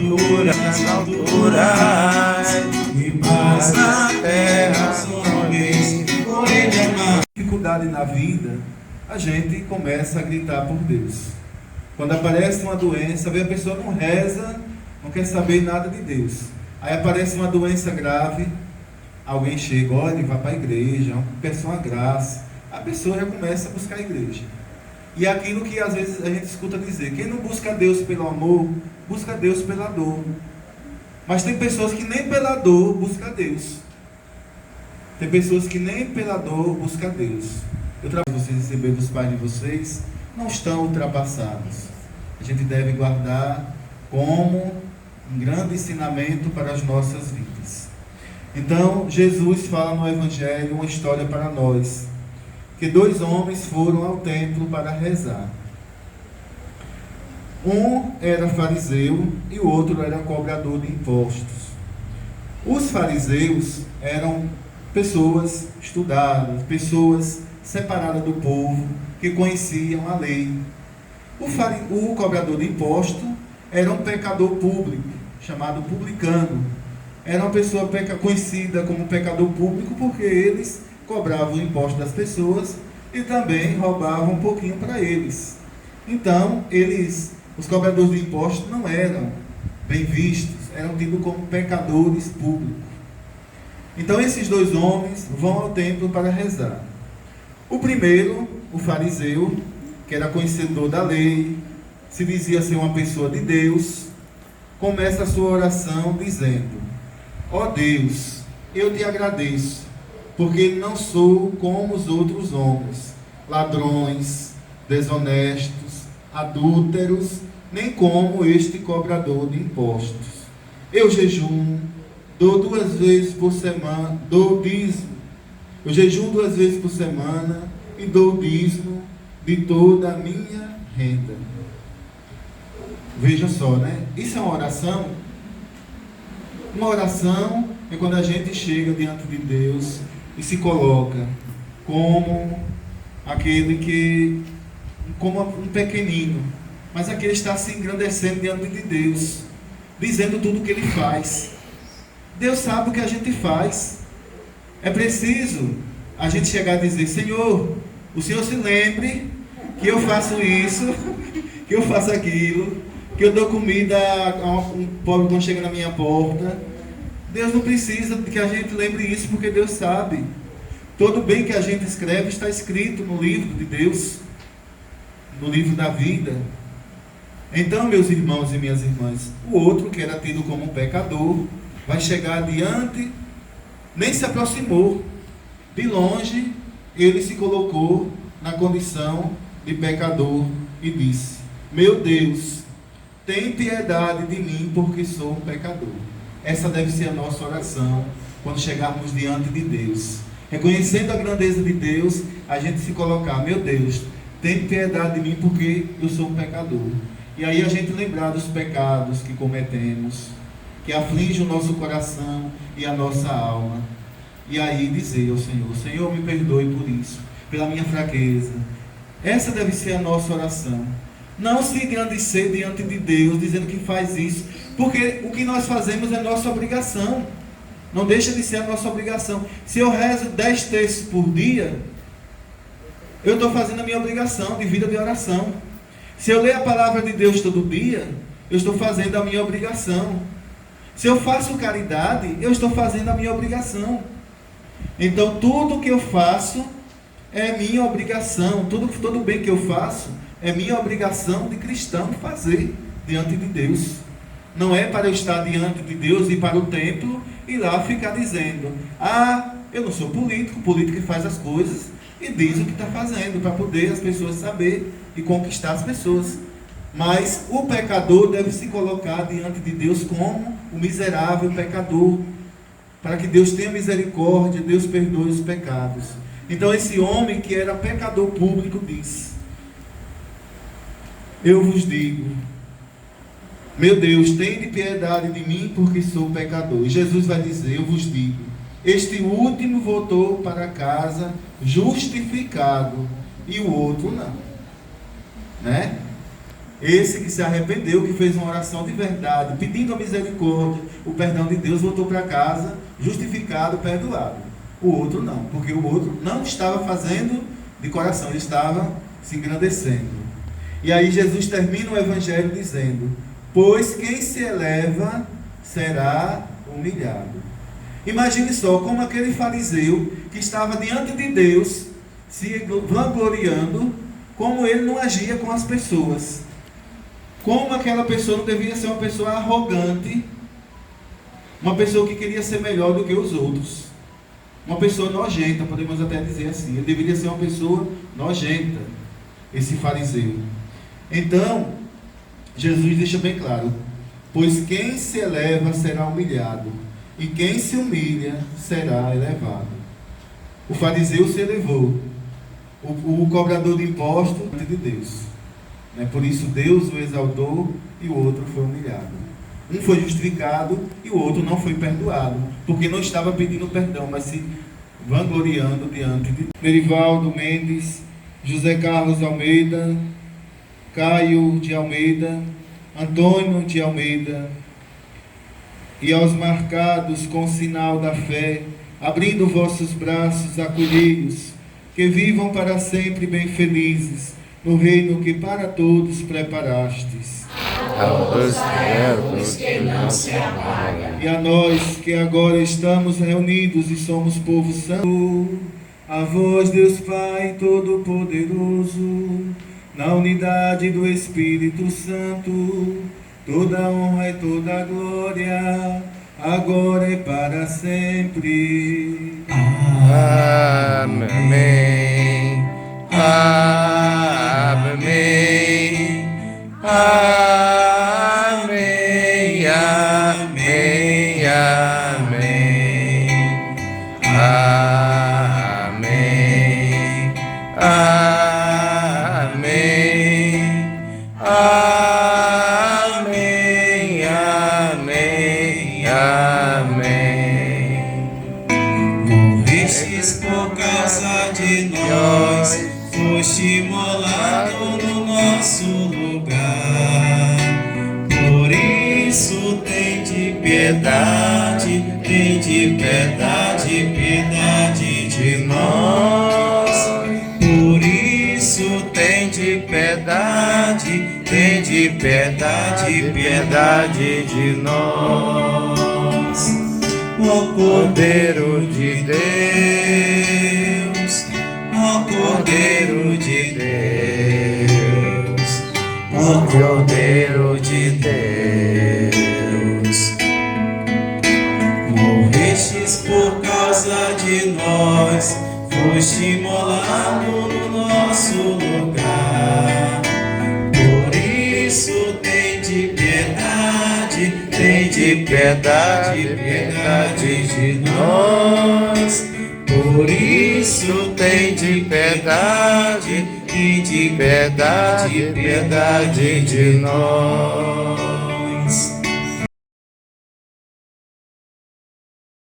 nas alturas, e paz na terra, uma vez por ele amar. Dificuldade na vida, a gente começa a gritar por Deus. Quando aparece uma doença, a pessoa não reza, não quer saber nada de Deus. Aí aparece uma doença grave, alguém chega, olha, vai para a igreja, peça uma graça. A pessoa já começa a buscar a igreja. E aquilo que às vezes a gente escuta dizer, quem não busca Deus pelo amor, busca Deus pela dor. Mas tem pessoas que nem pela dor buscam Deus. Tem pessoas que nem pela dor buscam Deus. Eu trabalho vocês receber dos pais de vocês, não estão ultrapassados. A gente deve guardar como um grande ensinamento para as nossas vidas. Então, Jesus fala no Evangelho uma história para nós, que 2 homens foram ao templo para rezar. Um era fariseu e o outro era cobrador de impostos. Os fariseus eram pessoas estudadas, pessoas separadas do povo, que conheciam a lei. O cobrador de imposto era um pecador público, chamado publicano. Era uma pessoa conhecida como pecador público porque eles cobravam o imposto das pessoas e também roubavam um pouquinho para eles. Então, os cobradores de impostos não eram bem vistos, eram tidos como pecadores públicos. Então, esses 2 homens vão ao templo para rezar. O primeiro, o fariseu, que era conhecedor da lei, se dizia ser uma pessoa de Deus, começa a sua oração dizendo: ó Deus, eu te agradeço, porque não sou como os outros homens, ladrões, desonestos, adúlteros, nem como este cobrador de impostos. Eu jejuo, dou 2 vezes por semana, dou dízimo. Eu jejuo 2 vezes por semana e dou dízimo de toda a minha renda. Veja só, né? Isso é uma oração. Uma oração é quando a gente chega diante de Deus e se coloca como aquele que, como um pequenino, mas aquele está se engrandecendo diante de Deus, dizendo tudo o que ele faz. Deus sabe o que a gente faz. É preciso a gente chegar a dizer: Senhor, o Senhor se lembre que eu faço isso, que eu faço aquilo, que eu dou comida a um pobre quando chega na minha porta. Deus não precisa que a gente lembre isso, porque Deus sabe. Todo bem que a gente escreve está escrito no livro de Deus, no livro da vida. Então, meus irmãos e minhas irmãs, o outro, que era tido como um pecador, vai chegar adiante, nem se aproximou. De longe, ele se colocou na condição de pecador e disse: meu Deus, tem piedade de mim, porque sou um pecador. Essa deve ser a nossa oração quando chegarmos diante de Deus. Reconhecendo a grandeza de Deus, a gente se colocar: meu Deus, tem piedade de mim, porque eu sou um pecador. E aí a gente lembrar dos pecados que cometemos, que aflige o nosso coração e a nossa alma. E aí dizer ao Senhor: Senhor, me perdoe por isso, pela minha fraqueza. Essa deve ser a nossa oração. Não se engrandecer diante de Deus, dizendo que faz isso, porque o que nós fazemos é nossa obrigação. Não deixa de ser a nossa obrigação. Se eu rezo 10 terços por dia, eu estou fazendo a minha obrigação de vida de oração. Se eu ler a palavra de Deus todo dia, eu estou fazendo a minha obrigação. Se eu faço caridade, eu estou fazendo a minha obrigação. Então, tudo que eu faço é minha obrigação. Todo bem que eu faço é minha obrigação de cristão fazer diante de Deus. Não é para eu estar diante de Deus e para o templo e lá ficar dizendo: ah, eu não sou político, político que faz as coisas e diz o que está fazendo, para poder as pessoas saber e conquistar as pessoas. Mas o pecador deve se colocar diante de Deus como o miserável pecador, para que Deus tenha misericórdia, Deus perdoe os pecados. Então esse homem que era pecador público diz: eu vos digo, meu Deus, tende piedade de mim, porque sou pecador. E Jesus vai dizer: eu vos digo, este último voltou para casa justificado, e o outro não. Né? Esse que se arrependeu, que fez uma oração de verdade, pedindo a misericórdia, o perdão de Deus, voltou para casa justificado, perdoado. O outro não, porque o outro não estava fazendo de coração, ele estava se engrandecendo. E aí Jesus termina o evangelho dizendo: pois quem se eleva será humilhado. Imagine só como aquele fariseu que estava diante de Deus, se vangloriando, como ele não agia com as pessoas. Como aquela pessoa não devia ser uma pessoa arrogante, uma pessoa que queria ser melhor do que os outros, uma pessoa nojenta, podemos até dizer assim. Ele deveria ser uma pessoa nojenta, esse fariseu. Então, Jesus deixa bem claro: pois quem se eleva será humilhado, e quem se humilha será elevado. O fariseu se elevou, o cobrador de impostos diante de Deus. Por isso Deus o exaltou e o outro foi humilhado. Um foi justificado e o outro não foi perdoado, porque não estava pedindo perdão, mas se vangloriando diante de Deus. Merivaldo Mendes, José Carlos Almeida, Caio de Almeida, Antônio de Almeida, e aos marcados com o sinal da fé, abrindo vossos braços, acolhei-os, que vivam para sempre bem felizes, no reino que para todos preparastes. Aos servos que não se apagam. E a nós que agora estamos reunidos e somos povo santo, a vós, Deus Pai Todo-Poderoso, na unidade do Espírito Santo, toda honra e toda glória, agora e para sempre. Amém. Amém. Amém. Amém. Amém. Amém. Amém. Amém. Amém. Amém. Morrestes por causa de nós, foste imolado no nosso lugar. Por isso tende piedade, piedade de nós. Por isso tende piedade, piedade de nós. Ó Cordeiro de Deus, ó Cordeiro de Deus, ó Cordeiro de Deus. Morrestes por causa de nós, foste imolado no nosso lugar. Por isso tende piedade, piedade de nós. Por isso tende piedade, piedade de nós.